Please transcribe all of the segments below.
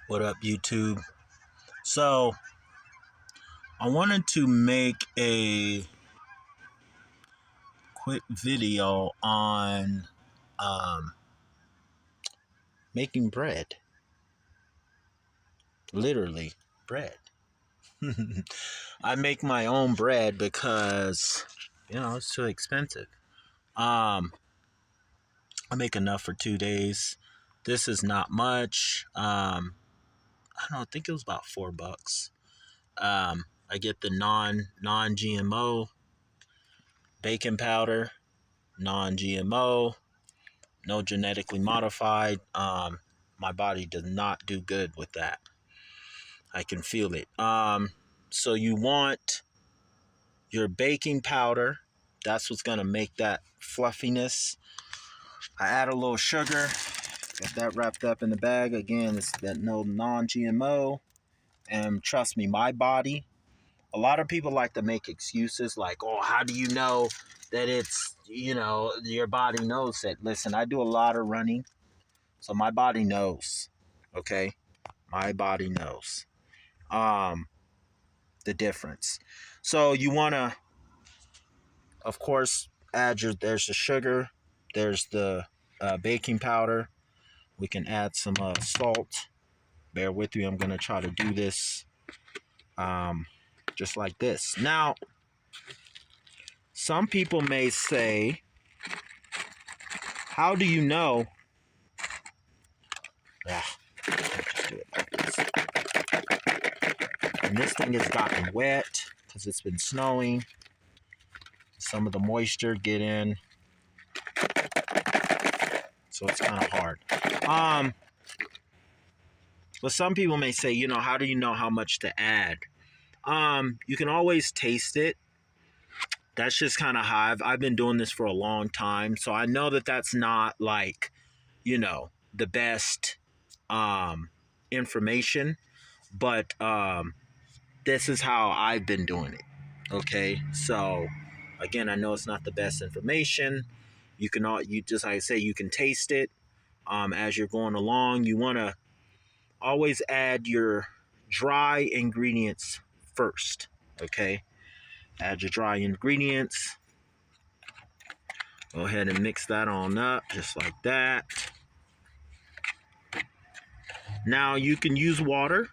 What up, YouTube? So, I wanted to make a quick video on um, making bread. Literally, bread. I make my own bread because, it's too expensive. Um, I make enough for 2 days. This is not much. I don't know, I think it was about $4. I get the non GMO baking powder, non GMO, no genetically modified. My body does not do good with that. I can feel it. So you want your baking powder. That's what's gonna make that fluffiness. I add a little sugar. Got that wrapped up in the bag. Again, it's that no non-GMO. And trust me, my body. A lot of people like to make excuses like, "Oh, how do you know that it's your body knows it?" Listen, I do a lot of running. So my body knows, okay? My body knows the difference. So you want to, of course, there's the sugar, there's the baking powder. We can add some salt. Bear with me. I'm going to try to do this just like this. Now, some people may say, how do you know? Ah, just do it like this. And this thing has gotten wet because it's been snowing. Some of the moisture get in, so it's kind of hard. But some people may say, how do you know how much to add? You can always taste it. That's just kind of how I've been doing this for a long time, so I know that that's not like, the best information, but this is how I've been doing it. Okay, so again, I know it's not the best information. You just like I say, you can taste it as you're going along. You want to always add your dry ingredients first. Okay, add your dry ingredients. Go ahead and mix that on up just like that. Now you can use water.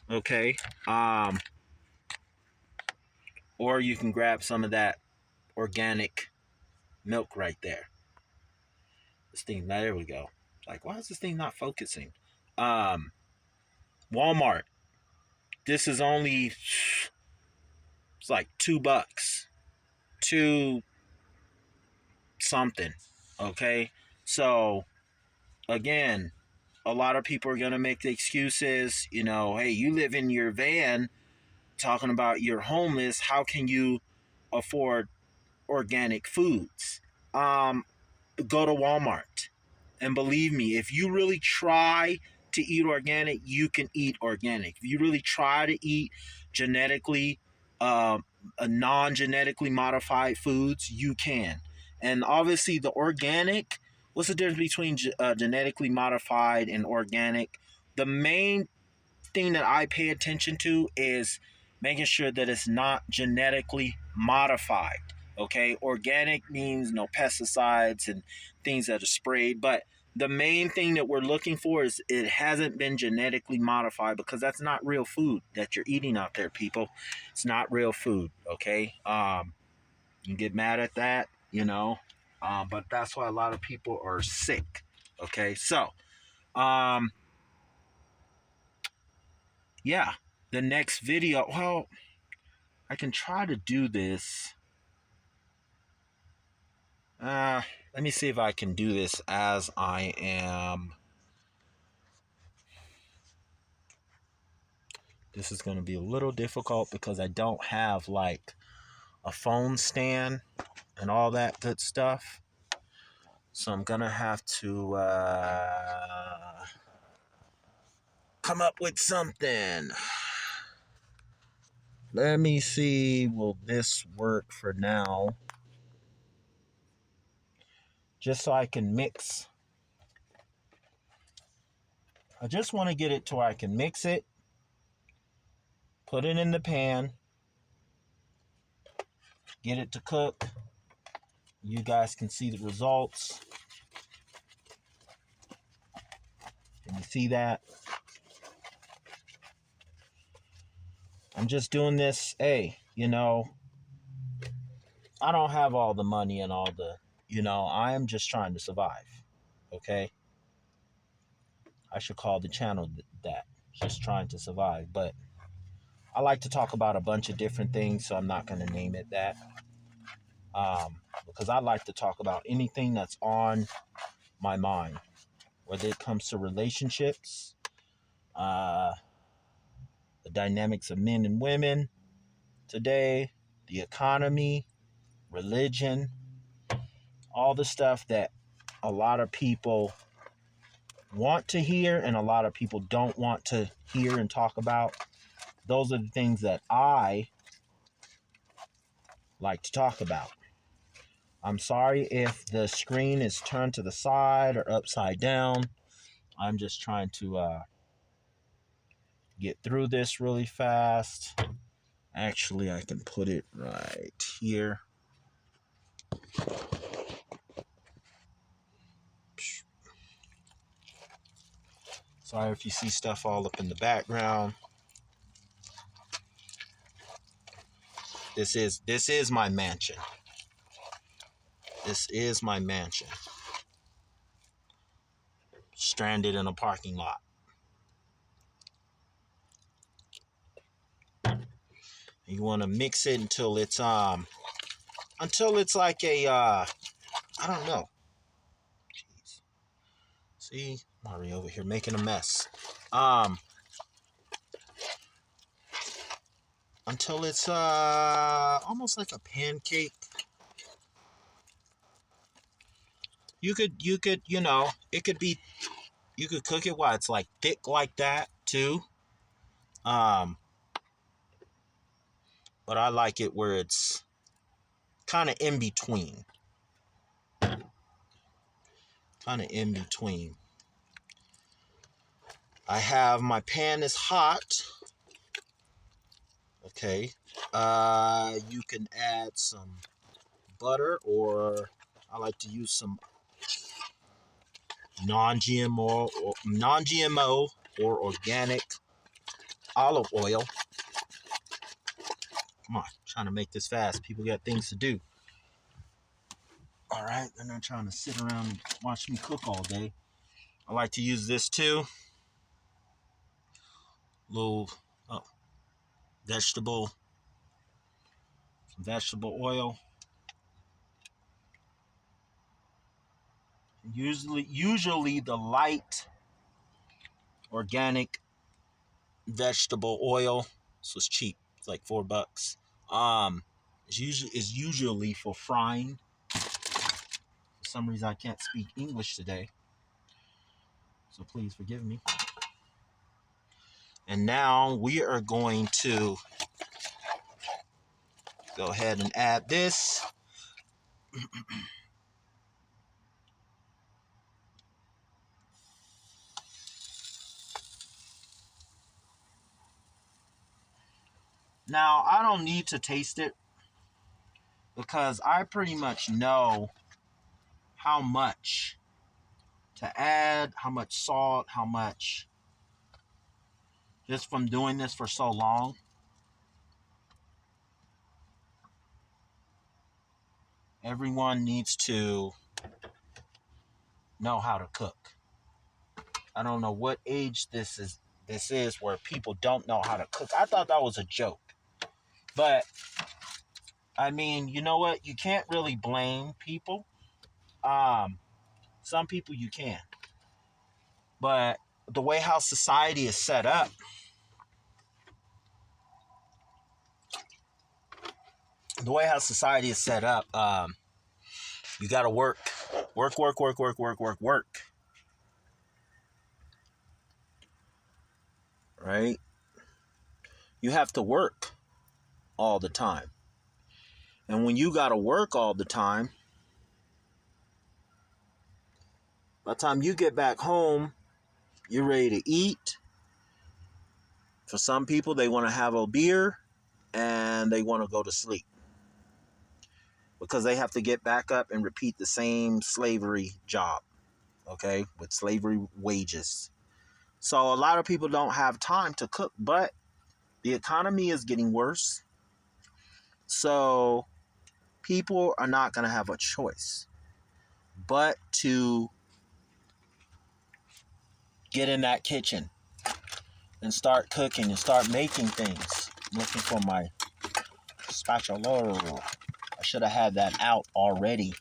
Okay, or you can grab some of that organic milk right there. This thing, there we go. Like, why is this thing not focusing? Walmart. This is only, it's like $2. Two something. Okay. So again, a lot of people are gonna make the excuses, hey, you live in your van, talking about you're homeless, how can you afford organic foods? Go to Walmart. And believe me, if you really try to eat organic, you can eat organic. If you really try to eat genetically, non-genetically modified foods, you can. And obviously, the organic. What's the difference between genetically modified and organic? The main thing that I pay attention to is making sure that it's not genetically modified. Okay, organic means no pesticides and things that are sprayed, but the main thing that we're looking for is it hasn't been genetically modified, because that's not real food that you're eating out there, people. It's not real food. Okay, you get mad at that, but that's why a lot of people are sick. Okay, so yeah, the next video, well, I can try to do this. Let me see if I can do this as I am. This is going to be a little difficult because I don't have like a phone stand and all that good stuff. So I'm going to have to come up with something. Let me see. Will this work for now? Just so I can mix I just want to get it to where I can mix it, put it in the pan, get it to cook. You guys can see the results. Can you see that? I'm just doing this. Hey, I don't have all the money and all the, I am just trying to survive. Okay? I should call the channel that. Just trying to survive. But I like to talk about a bunch of different things, so I'm not going to name it that. Because I like to talk about anything that's on my mind, whether it comes to relationships, the dynamics of men and women today, the economy, religion, all the stuff that a lot of people want to hear and a lot of people don't want to hear and talk about. Those are the things that I like to talk about. I'm sorry if the screen is turned to the side or upside down. I'm just trying to get through this really fast. Actually, I can put it right here. Sorry if you see stuff all up in the background. This is my mansion. This is my mansion. Stranded in a parking lot. You want to mix it until it's like a I don't know. Jeez. See, Mario over here making a mess. Until it's almost like a pancake. You could it could be, you could cook it while it's like thick like that too. But I like it where it's kind of in between. Kind of in between. I have my pan is hot. Okay. You can add some butter, or I like to use some non-GMO or organic olive oil. Come on, trying to make this fast. People got things to do. All right, they're not trying to sit around and watch me cook all day. I like to use this too. Little vegetable oil. Usually the light organic vegetable oil. So it's cheap. It's like $4. Is usually for frying. For some reason I can't speak English today, so please forgive me. And now we are going to go ahead and add this. Now, I don't need to taste it because I pretty much know how much to add, how much salt, how much, just from doing this for so long. Everyone needs to know how to cook. I don't know what age this is where people don't know how to cook. I thought that was a joke. But I mean, you know what? You can't really blame people. Some people you can. But the way how society is set up, you got to work. Right? You have to work all the time. And when you got to work all the time, by the time you get back home, You're ready to eat. For some people, they want to have a beer and they want to go to sleep because they have to get back up and repeat the same slavery job, okay, with slavery wages. So a lot of people don't have time to cook, but the economy is getting worse. So people are not going to have a choice but to get in that kitchen and start cooking and start making things. I'm looking for my spatula. I should have had that out already.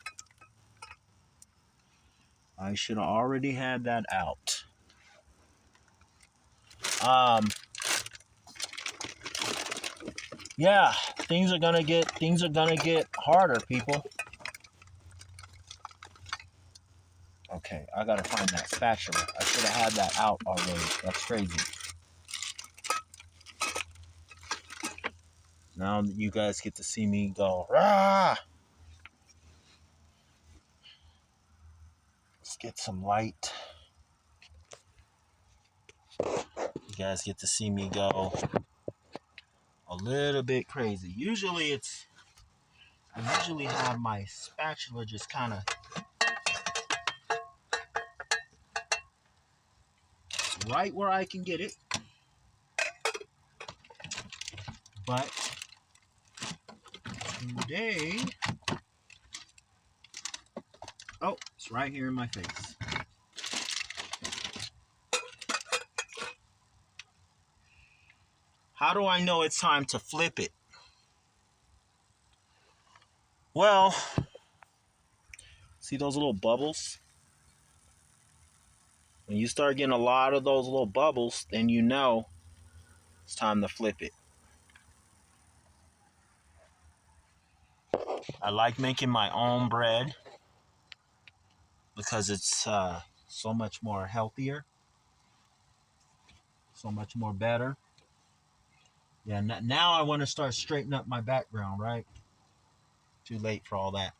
I should have already had that out. Yeah, things are gonna get harder, people. Okay, I gotta find that spatula. I should have had that out already. That's crazy. Now you guys get to see me go, rah! Let's get some light. You guys get to see me go a little bit crazy. I usually have my spatula just kind of right where I can get it. But today, oh, it's right here in my face. How do I know it's time to flip it? Well, see those little bubbles? When you start getting a lot of those little bubbles, then you know it's time to flip it. I like making my own bread because it's so much more healthier, so much more better. Yeah, now I want to start straightening up my background, right? Too late for all that.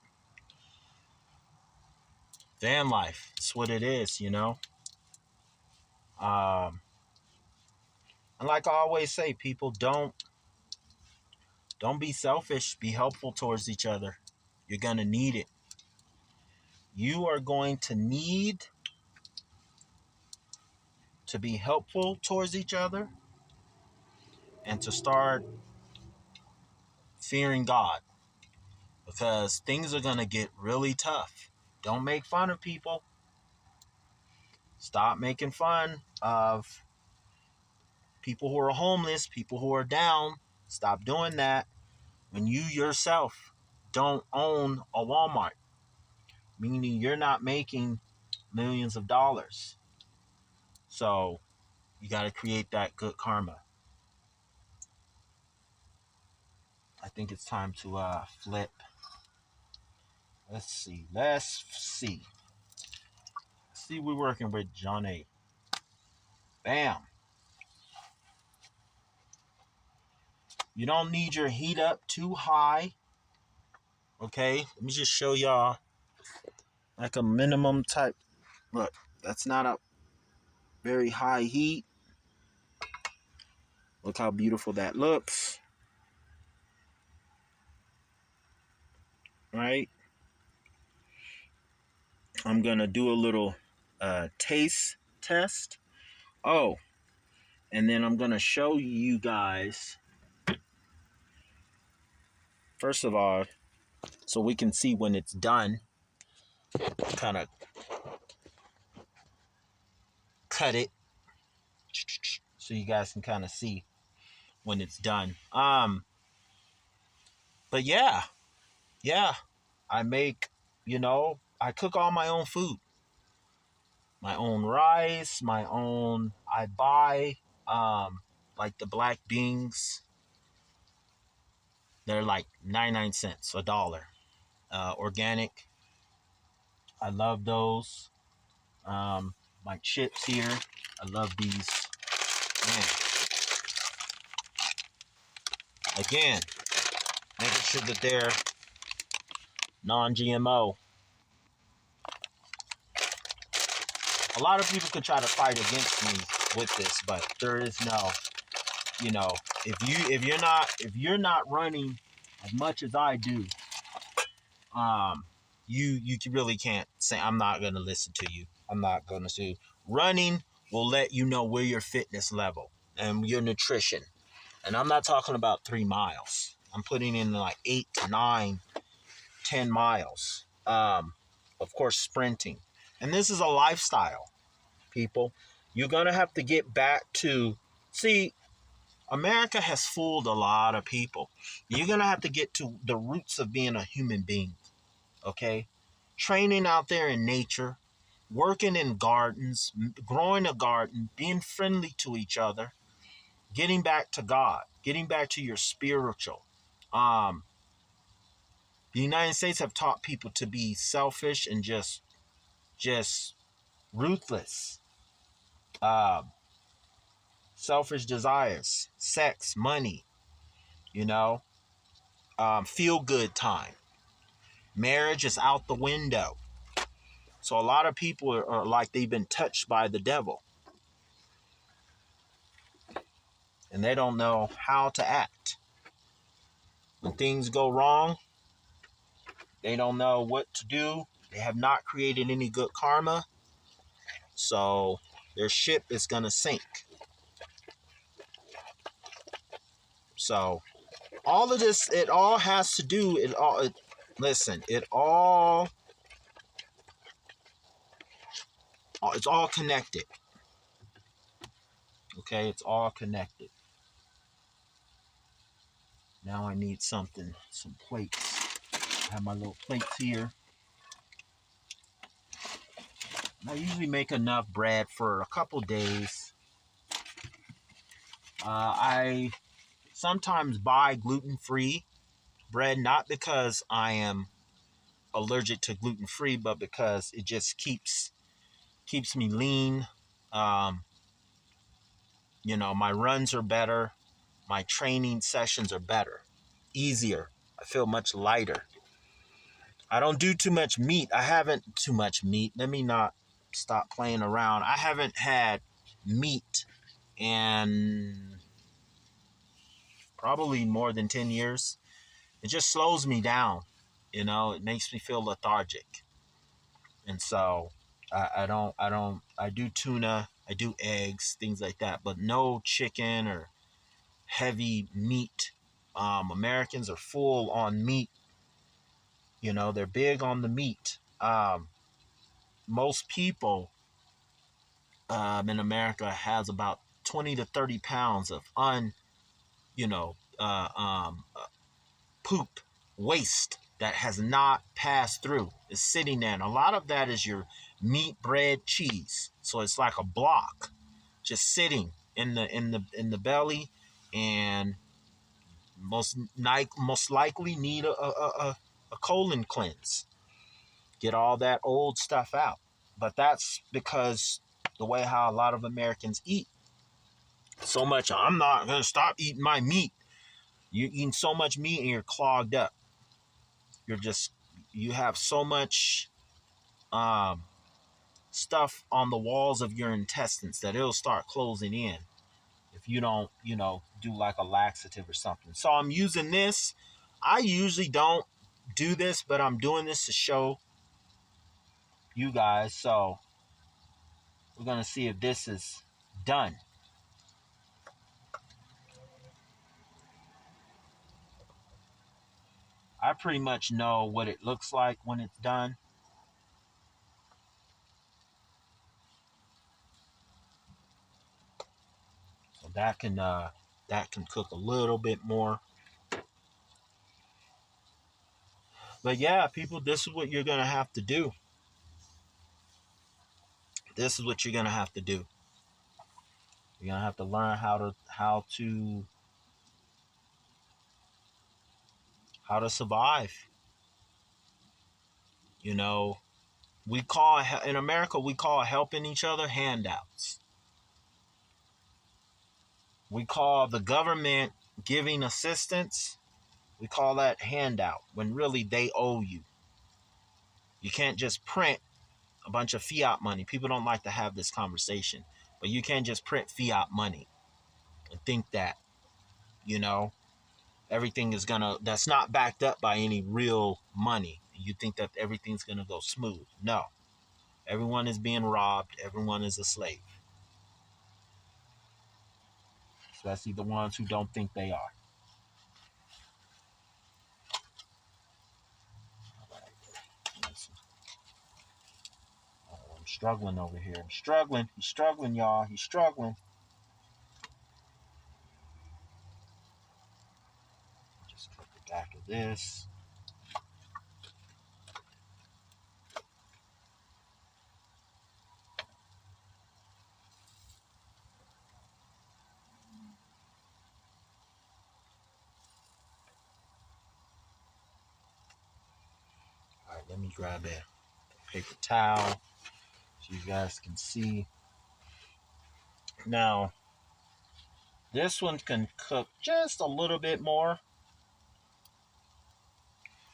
Van life, it's what it is, you know? And like I always say, people, don't be selfish. Be helpful towards each other. You're going to need it. You are going to need to be helpful towards each other and to start fearing God because things are going to get really tough. Don't make fun of people. Stop making fun of people who are homeless, people who are down. Stop doing that when you yourself don't own a Walmart, meaning you're not making millions of dollars. So you got to create that good karma. I think it's time to flip. Let's see. See, we're working with John A. Bam. You don't need your heat up too high. Okay, let me just show y'all like a minimum type. Look, that's not a very high heat. Look how beautiful that looks. Right? I'm gonna do a little taste test. Oh, and then I'm gonna show you guys. First of all, so we can see when it's done. Kind of cut it so you guys can kind of see when it's done. But yeah, I make, I cook all my own food, my own rice, I buy, like the black beans. They're like 99 cents, $1. Organic. I love those. My chips here. I love these. Man. Again, making sure that they're non-GMO. A lot of people could try to fight against me with this, but there is no, you know, if you're not running as much as I do, um, you really can't say I'm not gonna listen to you. I'm not gonna do. Running will let you know where your fitness level and your nutrition. And I'm not talking about 3 miles. I'm putting in like 8 to 9, 10 miles. Of course, sprinting. And this is a lifestyle, people. You're going to have to get back to, see, America has fooled a lot of people. You're going to have to get to the roots of being a human being, okay? Training out there in nature, working in gardens, growing a garden, being friendly to each other, getting back to God, getting back to your spiritual. Um, the United States have taught people to be selfish and just ruthless. Uh, Selfish desires, sex, money, you know, feel good time. Marriage is out the window. So a lot of people are like they've been touched by the devil and they don't know how to act. When things go wrong, they don't know what to do. They have not created any good karma. So their ship is going to sink. So all of this, it all has to do, listen, it's all connected. Okay, it's all connected. Now I need some plates. I have my little plates here. I usually make enough bread for a couple days. I sometimes buy gluten-free bread, not because I am allergic to gluten-free, but because it just keeps me lean. Um, my runs are better. My training sessions are better, easier. I feel much lighter. I don't do too much meat. I haven't too much meat. Let me not stop playing around. I haven't had meat in probably more than 10 years. It just slows me down. It makes me feel lethargic. And so I do tuna, I do eggs, things like that, but no chicken or heavy meat. Americans are full on meat. They're big on the meat. Most people in America has about 20 to 30 pounds of you know, uh, um, uh, poop, waste that has not passed through. It's sitting there. And a lot of that is your meat, bread, cheese. So it's like a block just sitting in the belly, and most likely need a colon cleanse. Get all that old stuff out. But that's because the way how a lot of Americans eat so much. I'm not gonna stop eating my meat. You're eating so much meat and you're clogged up. You have so much um, stuff on the walls of your intestines that it'll start closing in if you don't, do like a laxative or something. So I'm using this. I usually don't do this, but I'm doing this to show you guys. So we're gonna see if this is done. I pretty much know what it looks like when it's done. So that can cook a little bit more. But yeah, people, this is what you're gonna have to do. This is what you're gonna have to do. You're gonna have to learn how to survive. You know, in America we call helping each other handouts. We call the government giving assistance. We call that handout when really they owe you. You can't just print a bunch of fiat money. People don't like to have this conversation, but you can't just print fiat money and think that, you know, everything is gonna, that's not backed up by any real money. You think that everything's gonna go smooth. No. Everyone is being robbed. Everyone is a slave. Especially the ones who don't think they are. Oh, I'm struggling over here. I'm struggling. He's struggling, y'all. He's struggling. Just cut the back of this. All right, let me grab a paper towel so you guys can see. Now, this one can cook just a little bit more.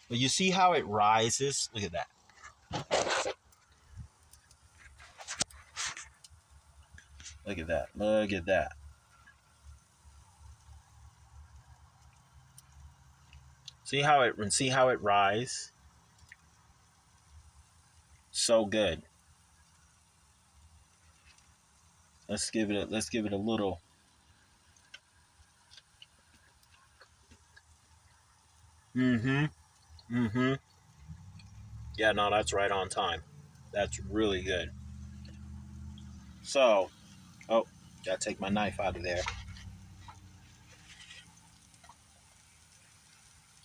But you see how it rises? Look at that. Look at that. Look at that. See how it rise? So good. Let's give it a little. Mm-hmm. Mm-hmm. Yeah, no, that's right on time. That's really good. So, oh, gotta take my knife out of there.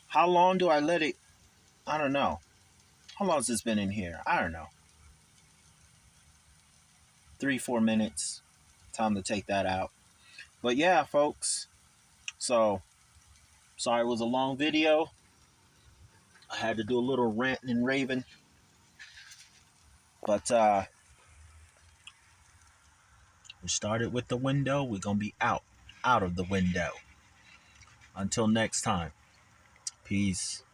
How long do I let it? I don't know. How long has this been in here? I don't know. 3-4 minutes. Time to take that out. But yeah, folks. So, sorry it was a long video. I had to do a little ranting and raving. But we started with the window. We're gonna be out of the window. Until next time. Peace.